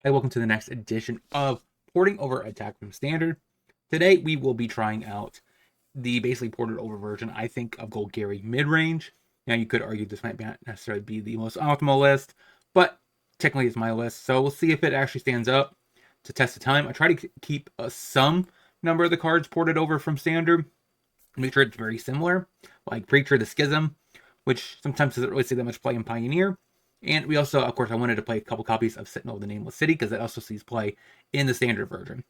Hi, welcome to the next edition of Porting Over Attack from Standard. Today we will be trying out the basically ported over version, I think, of Golgari Midrange. Now you could argue this might not necessarily be the most optimal list, but technically it's my list, so we'll see if it actually stands up to test of time. I try to keep some number of the cards ported over from Standard, make sure it's very similar, like Preacher the Schism, which sometimes doesn't really see that much play in Pioneer. And we also, of course, I wanted to play a couple copies of Sentinel of the Nameless City because that also sees play in the standard version.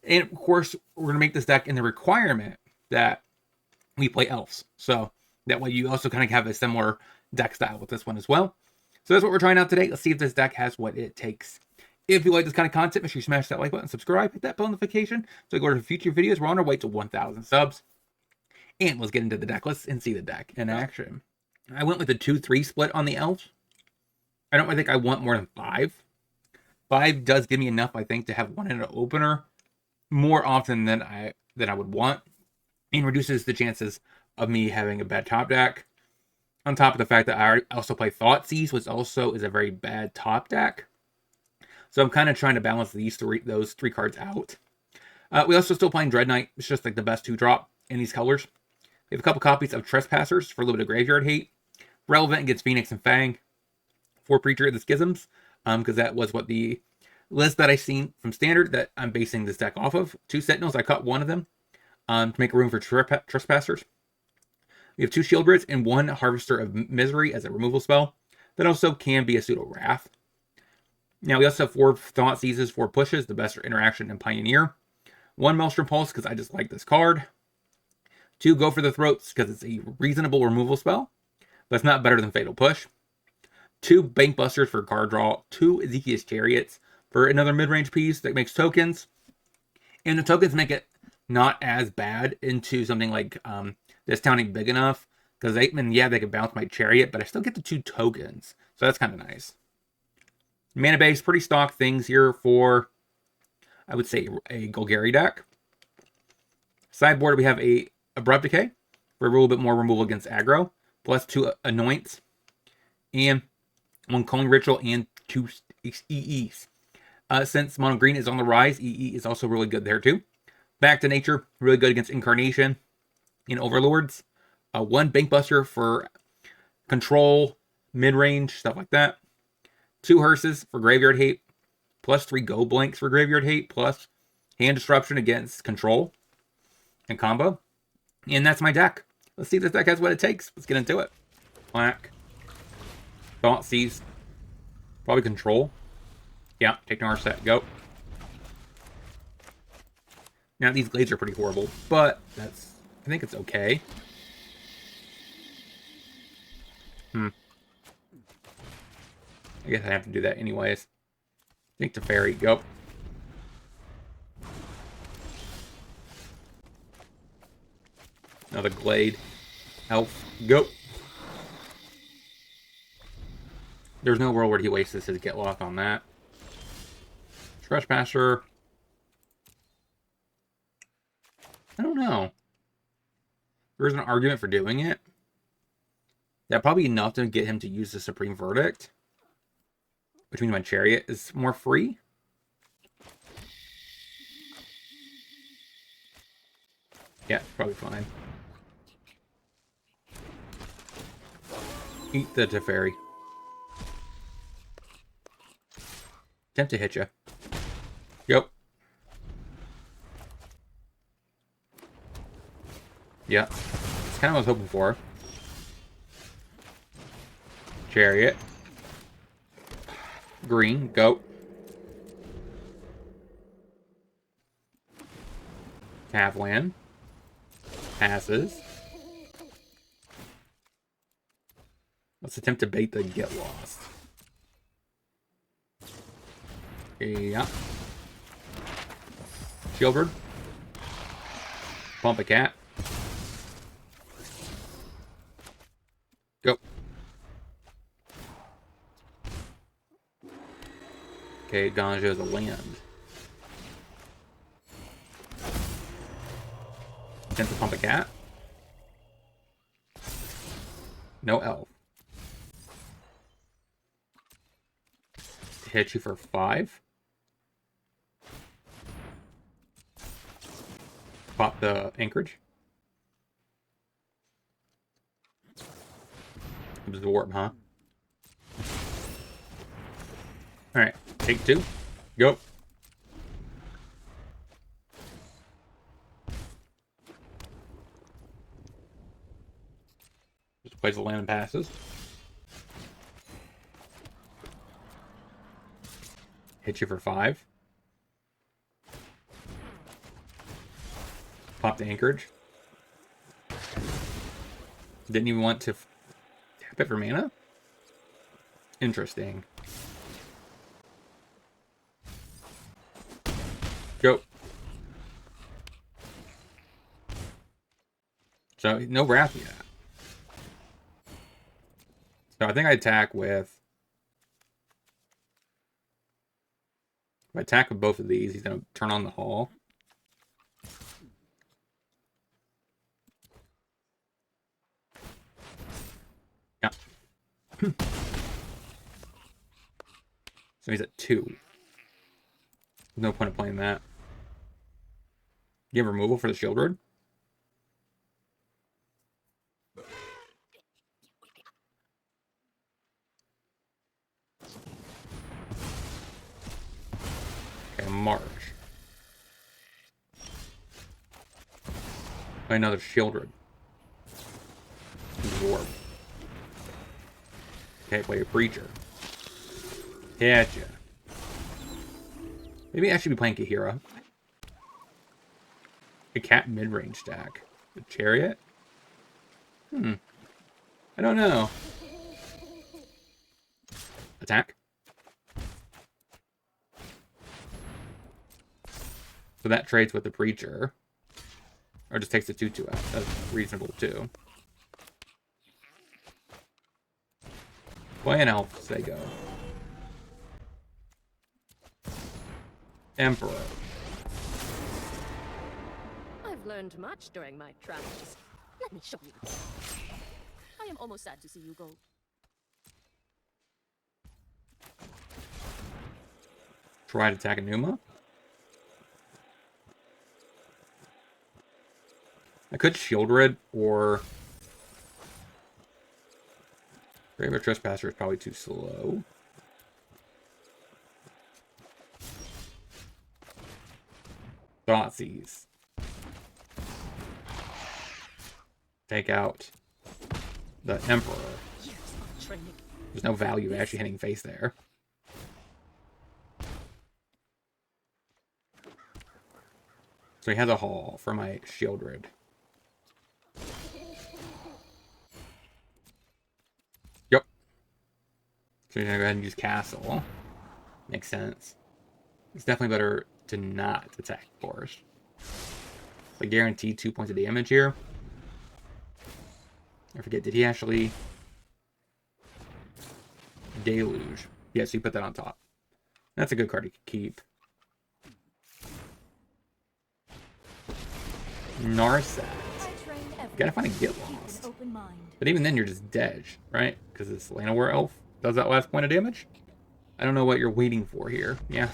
And of course, we're going to make this deck in the requirement that we play elves. So that way you also kind of have a similar deck style with this one as well. So that's what we're trying out today. Let's see if this deck has what it takes. If you like this kind of content, make sure you smash that like button, subscribe, hit that bell notification so you go to future videos. We're on our way to 1,000 subs. And let's get into the deck. Let's see the deck in action. I went with a 2-3 split on the elves. I don't really think I want more than 5. 5 does give me enough, I think, to have one in an opener more often than I would want, and reduces the chances of me having a bad top deck. On top of the fact that I also play Thoughtseize, which also is a very bad top deck. So I'm kind of trying to balance those three cards out. We also still playing Dread Knight. It's just like the best 2-drop in these colors. We have a couple copies of Trespassers for a little bit of graveyard hate. Relevant against Phoenix and Fang. For Preacher of the Schisms, because that was what the list that I seen from Standard that I'm basing this deck off of. 2 Sentinels, I cut one of them to make room for Trespassers. We have 2 Shield Grids and 1 Harvester of Misery as a removal spell. That also can be a pseudo Wrath. Now we also have 4 Thoughtseizes, 4 Pushes, the best interaction in Pioneer. 1 Maelstrom Pulse because I just like this card. 2 Go for the Throats because it's a reasonable removal spell, but it's not better than Fatal Push. 2 Bank Busters for card draw, 2 Ezekiel's Chariots for another mid-range piece that makes tokens. And the tokens make it not as bad into something like discounting big enough. Because they can bounce my Chariot, but I still get the 2 tokens. So that's kind of nice. Mana base, pretty stock things here for, I would say, a Golgari deck. Sideboard, we have a Abrupt Decay for a little bit more removal against aggro. Plus 2 Anoints. And 1 Culling Ritual and 2 EEs. Since Mono Green is on the rise, EE is also really good there too. Back to Nature, really good against Incarnation and Overlords. 1 Bank Buster for control, mid-range, stuff like that. 2 Hearses for Graveyard Hate. Plus 3 Go Blanks for Graveyard Hate. Plus Hand Disruption against control and combo. And that's my deck. Let's see if this deck has what it takes. Let's get into it. Black. Thoughtseize. Probably control. Yeah, take our set. Go. Now, these glades are pretty horrible, but I think it's okay. I guess I have to do that anyways. Take the fairy. Go. Another glade. Elf. Go. There's no world where he wastes his get lost on that. Trespasser. I don't know. There's an argument for doing it. That probably enough to get him to use the Supreme Verdict. Which means my Chariot is more free. Yeah, probably fine. Eat the Teferi. Attempt to hit you. Yep. Yeah. That's kind of what I was hoping for. Chariot. Green. Go. Cavlan. Passes. Let's attempt to bait the get lost. Yeah. Shieldbird. Pump a cat. Go. Okay, Ganja is a land. Attempt to pump a cat. No elf. Hit you for 5. Pop the anchorage. Absorb, huh? Alright, take 2. Go. Just plays the land and passes. Hit you for 5. Pop the anchorage. Didn't even want to tap it for mana? Interesting. Go. So, no wrath yet. So, I think I attack with... If I attack with both of these, he's going to turn on the Hall. Yeah. So he's at 2. No point of playing that. You have removal for the Shield Road? Okay, March. Play another Shield Road. Absorb. Okay, play a Preacher. Gotcha. Maybe I should be playing Kahira. A cat mid-range stack. A Chariot? I don't know. Attack. So that trades with the Preacher. Or just takes the 2/2 out. That's reasonable too. Play an elf, they go. Emperor. I've learned much during my travels. Let me show you. I am almost sad to see you go. Try to attack a Numa. I could Shield Rid or Graveyard Trespasser is probably too slow. Thoughtseize. Take out the Emperor. There's no value actually hitting face there. So he has a Hall for my Shield Rid. Yep. So you're gonna go ahead and use Castle. Makes sense. It's definitely better to not attack, of course. Like guaranteed 2 points of damage here. I forget, did he actually... Deluge. Yes, he put that on top. That's a good card to keep. Narset. Gotta find a Get Lost. But even then, you're just dead, right? Because it's Llanowar Elf does that last point of damage. I don't know what you're waiting for here. Yeah.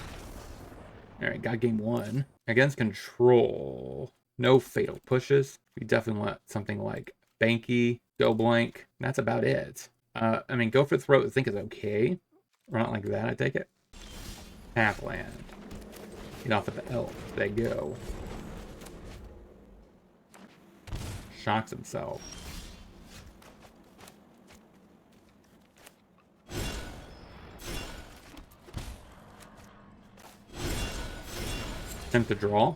Alright, got game 1. Against control. No fatal pushes. We definitely want something like Banky, Go Blank. That's about it. I mean, Go for Throat I think is okay. Or not like that, I take it. Pathland. Get off of the elf. They go. Shocks himself. Attempt to draw.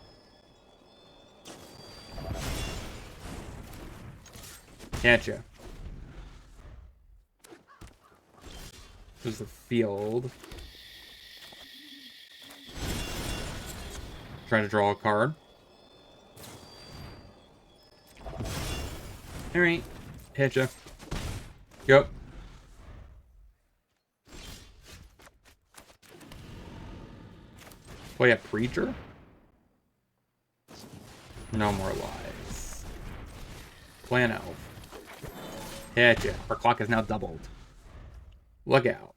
Gotcha. There's the field. Try to draw a card. Alright. Hitcha. Go. Play a Preacher? No more lives. Play an elf. Hitcha. Our clock is now doubled. Look out.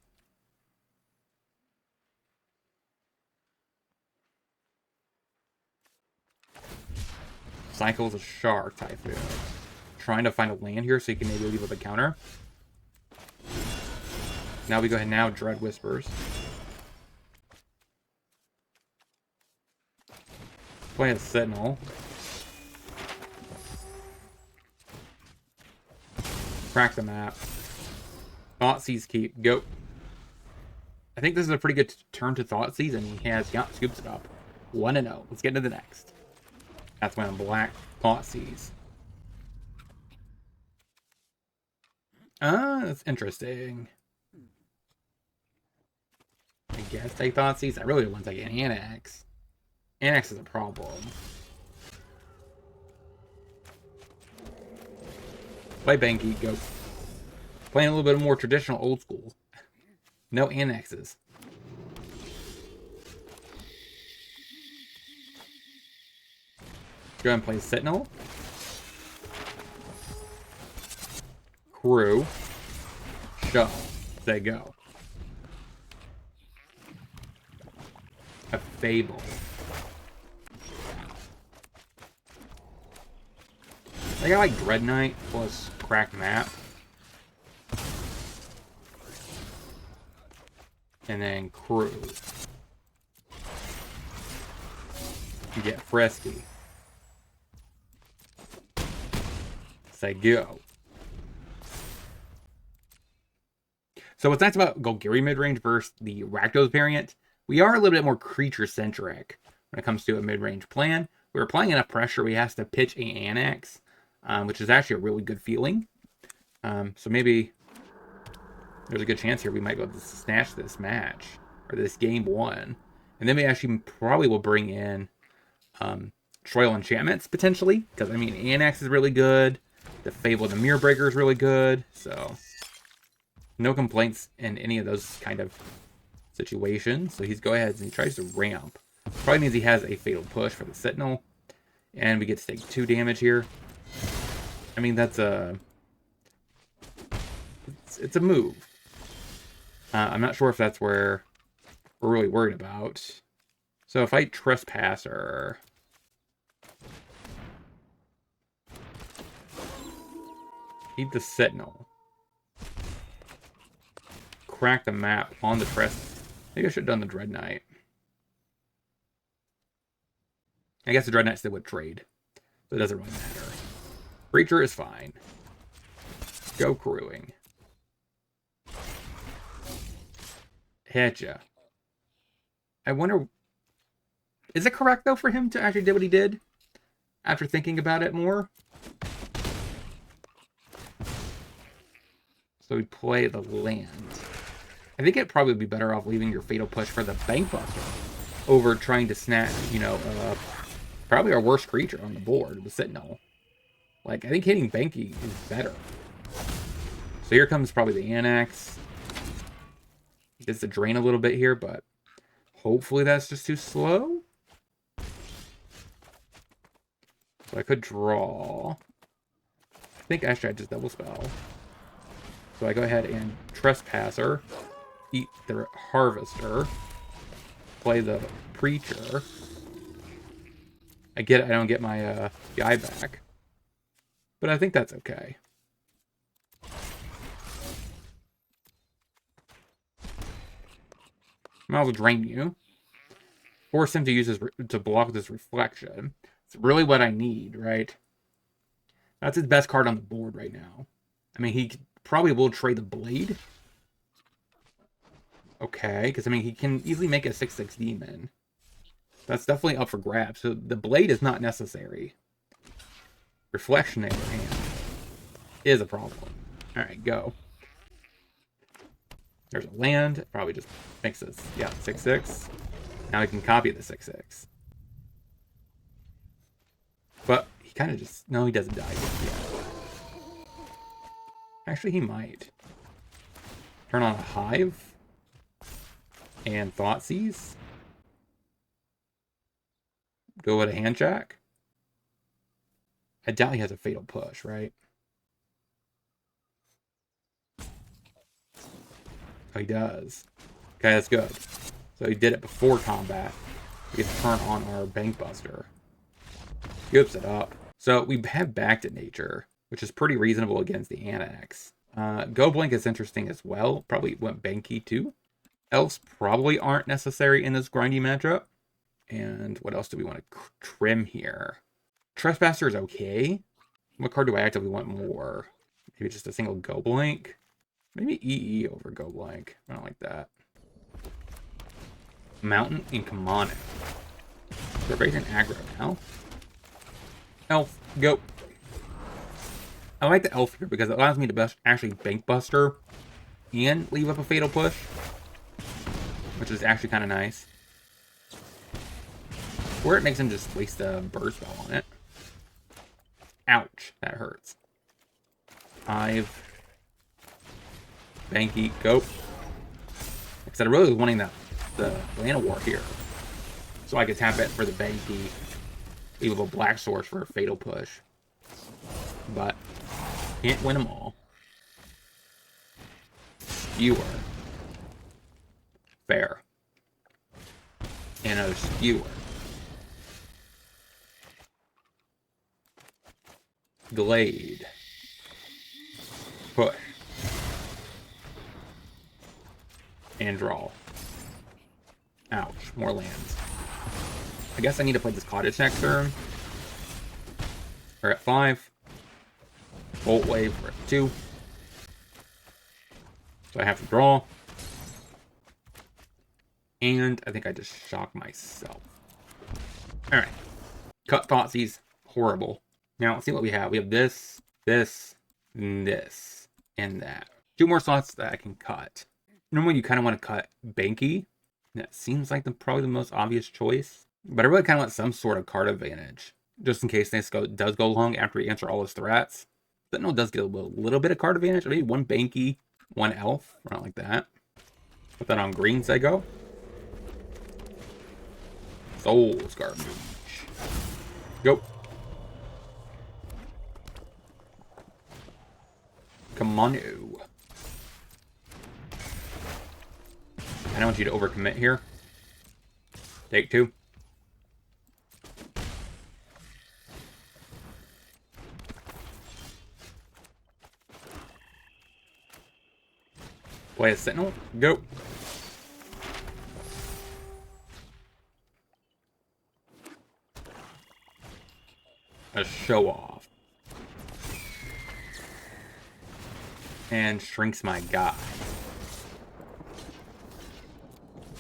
Cycles a Shark Typhoon. Trying to find a land here so you can maybe leave with a counter. Now we go ahead now, Dread Whispers. Play a Sentinel. Crack the map. Thoughtseize keep. Go. I think this is a pretty good turn to Thoughtseize, and he has scoops it up. 1-0. Let's get into the next. That's when black Thoughtseize. That's interesting. I guess take Thoughtseize. I really don't want to take an Annex. Annex is a problem. Play Banky, go. Playing a little bit more traditional old school. No annexes. Go ahead and play Sentinel. Crew. Show. Say go. A Fable. I got like Dread Knight plus Crack Map. And then Crew. You get Frisky. Say go. So what's nice about Golgari midrange versus the Rakdos variant, we are a little bit more creature-centric when it comes to a mid-range plan. We're applying enough pressure, we have to pitch an Annex, which is actually a really good feeling. So maybe there's a good chance here we might be able to snatch this match, or this game one. And then we actually probably will bring in Troil Enchantments, potentially. Because, I mean, Annex is really good. The Fable of the Mirror Breaker is really good. So, no complaints in any of those kind of situations. So he's go ahead and he tries to ramp. Probably means he has a Fatal Push for the Sentinel. And we get to take 2 damage here. I mean, that's a... It's a move. I'm not sure if that's where we're really worried about. So if I Trespasser... Eat the Sentinel. Crack the map on the Trespass. Maybe I should have done the Dread Knight. I guess the Dread Knight still would trade. But it doesn't really matter. Creature is fine. Go crewing. Hitcha. I wonder... Is it correct, though, for him to actually do what he did? After thinking about it more? So we play the land. I think it'd probably be better off leaving your Fatal Push for the Bank Buster over trying to snatch, you know, probably our worst creature on the board, the Sentinel. Like, I think hitting Banky is better. So here comes probably the Annex. Gets to drain a little bit here, but hopefully that's just too slow. So I could draw. I think actually I just double spell. So I go ahead and Trespasser, eat the Harvester, play the Preacher. I don't get my guy back, but I think that's okay. Might as well drain you. Force him to use to block this reflection. It's really what I need, right? That's his best card on the board right now. I mean, he probably will trade the Blade. Okay, because I mean, he can easily make a 6/6 demon. That's definitely up for grabs. So the Blade is not necessary. Reflection in your hand is a problem. All right, go. There's a land. It probably just makes this, yeah, 6/6. Now we can copy the 6/6. But he kind of just... No, he doesn't die yet. Actually, he might. Turn on a Hive. And Thoughtseize. Go with a Handjack. I doubt he has a Fatal Push, right? Oh, he does. Okay, that's good. So he did it before combat. We get to turn on our Bank Buster. Scoops it up. So we have Back to Nature, which is pretty reasonable against the Annex. Go Blink is interesting as well. Probably went Banky too. Elves probably aren't necessary in this grindy matchup. And what else do we want to trim here? Trespasser is okay. What card do I actively want more? Maybe just a single Go Blank? Maybe EE over Go Blank. I don't like that. Mountain and Kamano. They're based in aggro now. Elf, go. I like the elf here because it allows me to actually Bank Buster and leave up a Fatal Push, which is actually kind of nice. Or it makes him just waste a burst spell on it. Ouch, that hurts. 5. Banky, go. Because I really was wanting the Land War here. So I could tap it for the Banky, leave up a Black Source for a Fatal Push. But can't win them all. Skewer. Fair. And a Skewer. Glade. Push. And draw. Ouch. More lands. I guess I need to play this Cottage next turn. We're at 5. Bolt Wave, we're at 2. So I have to draw. And I think I just shocked myself. Alright. Cut Thoughtseize. Horrible. Now, let's see what we have. We have this, this, and this, and that. 2 more slots that I can cut. Normally, you kind of want to cut Banky. That seems like probably the most obvious choice. But I really kind of want some sort of card advantage. Just in case this does go long after we answer all his threats. Sentinel does get a little bit of card advantage. Maybe 1 Banky, 1 Elf. Or not like that. Put that on green, say go. Soul Scar Mage. Go. Come on. I don't want you to overcommit here. Take 2. Play a Sentinel. Go. A Show Off. And shrinks my guy.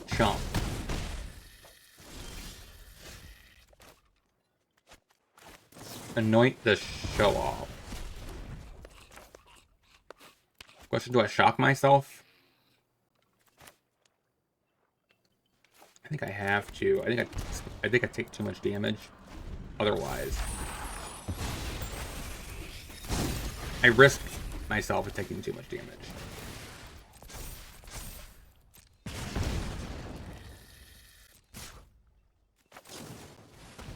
Chump. Anoint the Show Off. Question, do I shock myself? I think I have to. I think I take too much damage otherwise. I risk myself of taking too much damage.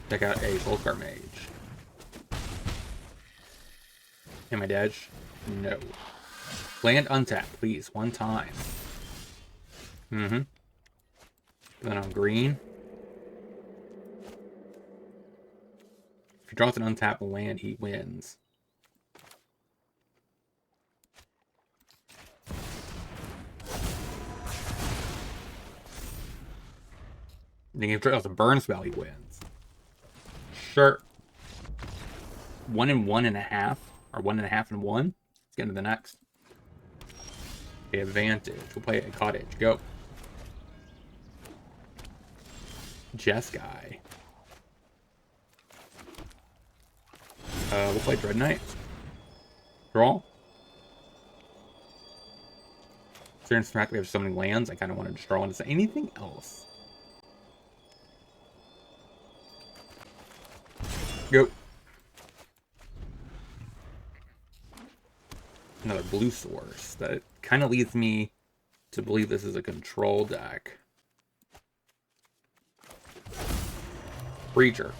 Check out a Golgari Mage. Am I dead? No. Land untap, please. 1 time. Mm-hmm. Then on green. If he draws an untapped land, he wins. Then if he draws a burn spell, he wins. Sure. 1 and 1.5. Or 1.5 and 1. Let's get into the next. Okay, advantage. We'll play a Cottage. Go. Jeskai. We'll play Dread Knight. Draw. Considering the fact we have so many lands, I kind of want to just draw into anything else. Go. Another blue source. That kind of leads me to believe this is a control deck. Breacher.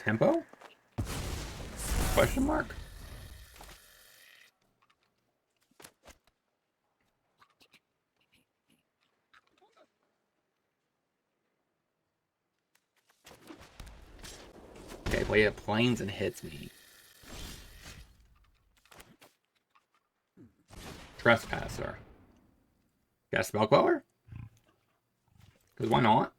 Tempo? Question mark? Play a planes and hits me. Trespasser. Got a spell queller? Because why not?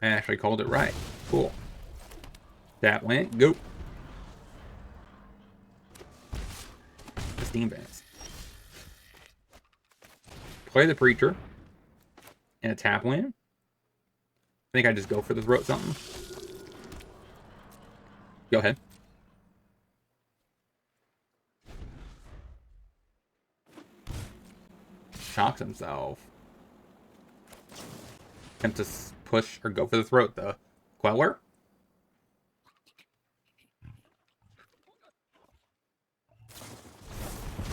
I actually called it right. Cool. That went. Go. The Steam Vents. Play the Preacher. And a tap win. I think I just go for the throat something. Go ahead. Shocks himself. Attempt to push or go for the throat, the Queller.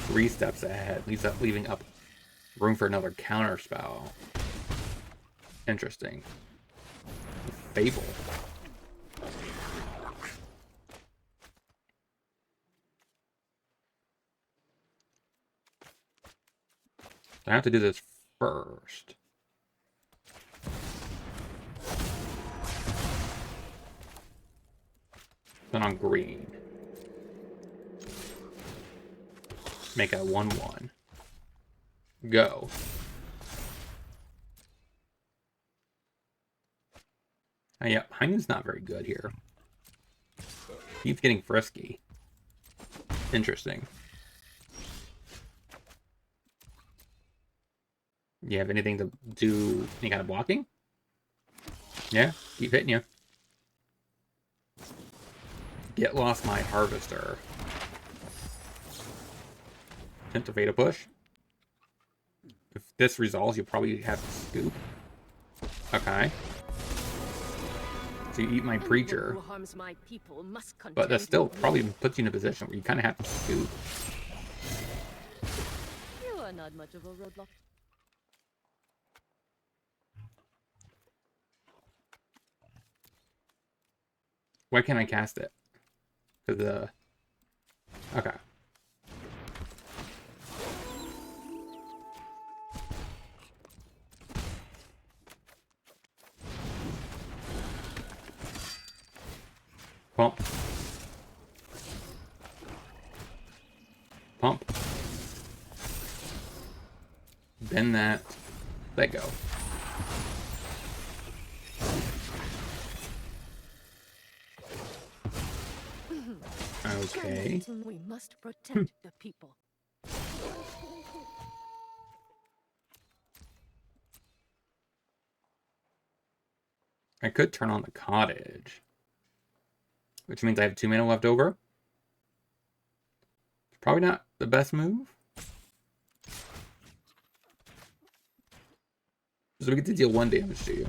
3 steps ahead, leaving up room for another counter spell. Interesting. Fable. I have to do this first. Then on green. Make a 1/1. Go. Oh, yeah, Heinen's not very good here. He's getting frisky. Interesting. You have anything to do any kind of blocking? Yeah, keep hitting you. Get lost my harvester. Attempt to Veda push. If this resolves, you'll probably have to scoop. Okay. So you eat my preacher. But that still probably puts you in a position where you kind of have to scoop. You are not much of a roadblock. Why can't I cast it? Because okay. Pump. Pump. Bend that. Let go. Okay. We must protect the people. I could turn on the cottage, which means I have 2 mana left over. Probably not the best move. So we get to deal 1 damage to you.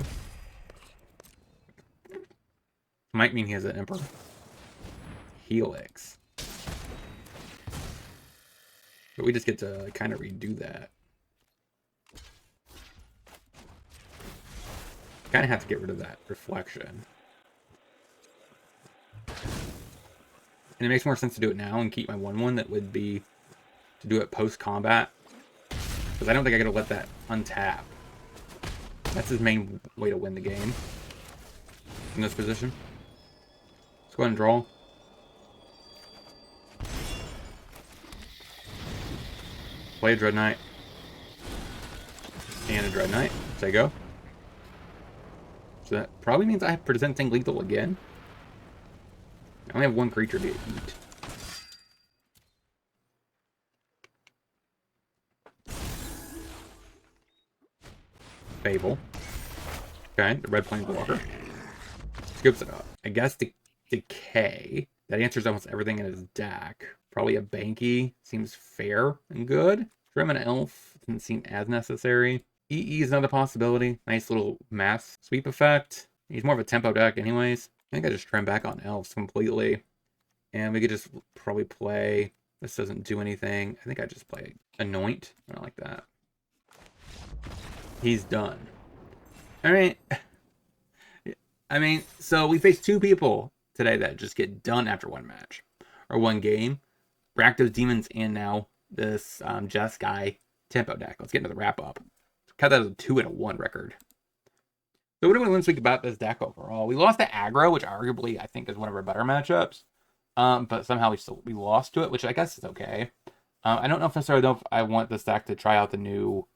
Might mean he has an Emperor Helix. But we just get to kind of redo that. Kind of have to get rid of that reflection. And it makes more sense to do it now and keep my 1/1 that would be to do it post-combat. Because I don't think I gotta let that untap. That's his main way to win the game. In this position. Let's go ahead and draw. Play a Dread Knight. And a Dread Knight. Say go. So that probably means I have presenting lethal again. I only have 1 creature to eat. Fable. Okay, the red Planeswalker. Scoops it up. I guess the Decay. That answers almost everything in his deck. Probably a Banky. Seems fair and good. Trim an Elf. Doesn't seem as necessary. EE is another possibility. Nice little mass sweep effect. He's more of a tempo deck anyways. I think I just trim back on Elves completely. And we could just probably play... This doesn't do anything. I think I just play Anoint. I don't like that. He's done. Alright. I mean, so we faced 2 people today that just get done after 1 match. Or 1 game. Rakdos Demons and now this Jeskai tempo deck. Let's get into the wrap-up. Cut that as a 2 and a 1 record. So what do we learn this week about this deck overall? We lost to aggro, which arguably I think is one of our better matchups. But somehow we lost to it, which I guess is okay. I don't know if necessarily know if I want this deck to try out the new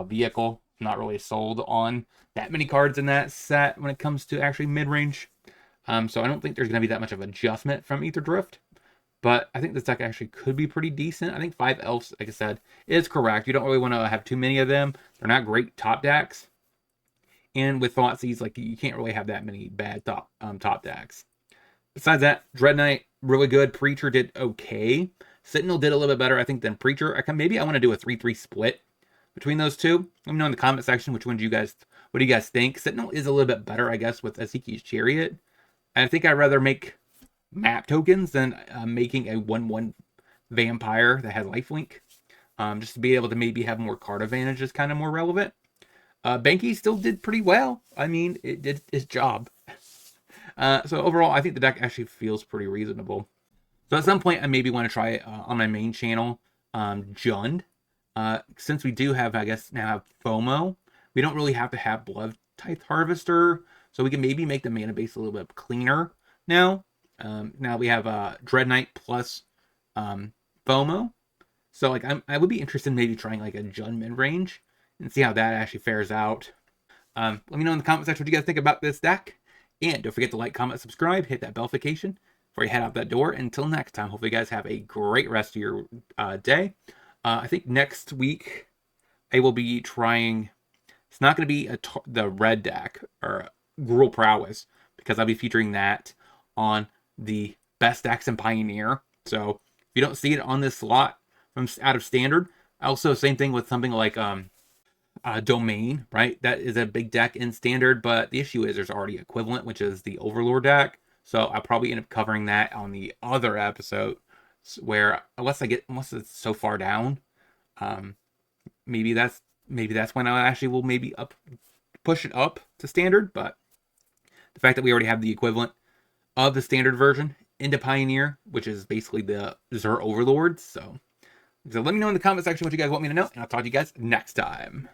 vehicle. I'm not really sold on that many cards in that set when it comes to actually mid-range. So I don't think there's going to be that much of adjustment from Ether Drift. But I think this deck actually could be pretty decent. I think 5 Elves, like I said, is correct. You don't really want to have too many of them. They're not great top decks. And with Thoughtseize, like, you can't really have that many bad top decks. Besides that, Dread Knight, really good. Preacher did okay. Sentinel did a little bit better, I think, than Preacher. Maybe I want to do a 3-3 split between those two. Let me know in the comment section what do you guys think. Sentinel is a little bit better, I guess, with Ezekiel's Chariot. And I think I'd rather make map tokens than making a 1/1 vampire that has lifelink. Just to be able to maybe have more card advantage is kind of more relevant. Banky still did pretty well. I mean, it did its job. So overall, I think the deck actually feels pretty reasonable. So at some point, I maybe want to try it on my main channel, Jund. Since we do have, I guess, now have FOMO, we don't really have to have Blood Tithe Harvester, so we can maybe make the mana base a little bit cleaner now. Now we have Dread Knight plus FOMO. So like I would be interested in maybe trying like a Jund mid-range and see how that actually fares out. Let me know in the comment section what you guys think about this deck. And don't forget to like, comment, subscribe, hit that notification before you head out that door. Until next time, hopefully you guys have a great rest of your day. I think next week I will be trying, it's not going to be the red deck or Gruul Prowess, because I'll be featuring that on the best decks in Pioneer. So if you don't see it on this slot from out of Standard, also same thing with something like Domain, right? That is a big deck in Standard, but the issue is there's already equivalent, which is the Overlord deck. So I'll probably end up covering that on the other episode, where unless it's so far down, maybe that's when I actually will maybe push it up to Standard. But the fact that we already have the equivalent of the Standard version into Pioneer, which is basically the Xur Overlords. So let me know in the comment section what you guys want me to know, and I'll talk to you guys next time.